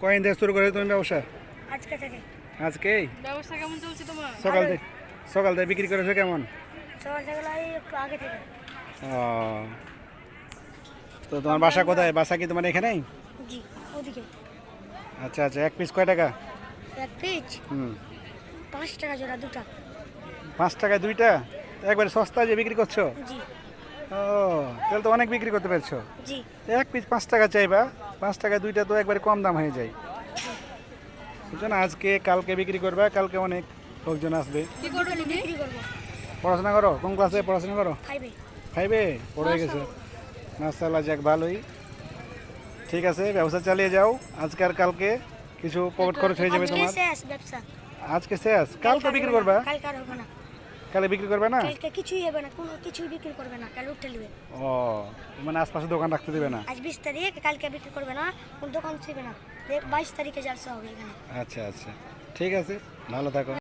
কয়দিন থেকে শুরু করে তুমি ব্যবসা? আজকে থেকে। আজকেই? ব্যবসা কেমন চলছে তোমার? সকাল থেকে বিক্রি করেছো কেমন? সকাল থেকে লাই একটু আগে থেকে। ও, তো তোমার বাসা কোথায়? বাসা কি তোমার এখানেই? জি, ওদিকে। আচ্ছা আচ্ছা, এক পিস কয় টাকা? এক পিস হুম, 5 টাকা জোড়া দুটা। 5 টাকায় দুইটা? একবারে সস্তা যে বিক্রি করছো? জি ও, তাহলে তো অনেক বিক্রি করতে পারছো। জি। এক পিস 5 টাকা চাইবা, 5 টাকায় দুইটা তো একবারে কম দাম হয়ে যায়। বুঝছো না, আজকে কালকে বিক্রি করবা, কালকে অনেক লোকজন আসবে। কি করবে তুমি? বিক্রি করবো পড়াশোনা করো? কোন ক্লাসে পড়াশোনা করো? 5-এ। 5-এ পড়ে গেছে? মাশাআল্লাহ, যাক ভালোই। ঠিক আছে, ব্যবসা চালিয়ে যাও। আজকে আর কালকে কিছু পকেট খরচ হয়ে যাবে আজকে তোমার। শেষ ব্যবসা। আজকে শেষ, কালকে বিক্রি করবা? কালকে আর হবে না। কালে বিক্রি করবে না? কালকে কিছুই হবে না, কোনো কিছুই বিক্রি করবে না, কাল উঠে নেবে। ও, মানে আশপাশে দোকান রাখতে দেবে না? আজ 20 তারিখ, কালকে বিক্রি করবে না, কোন দোকান ছিবে না। 22 তারিখে জলসা হবে এখানে। আচ্ছা আচ্ছা, ঠিক আছে, ভালো থাকো।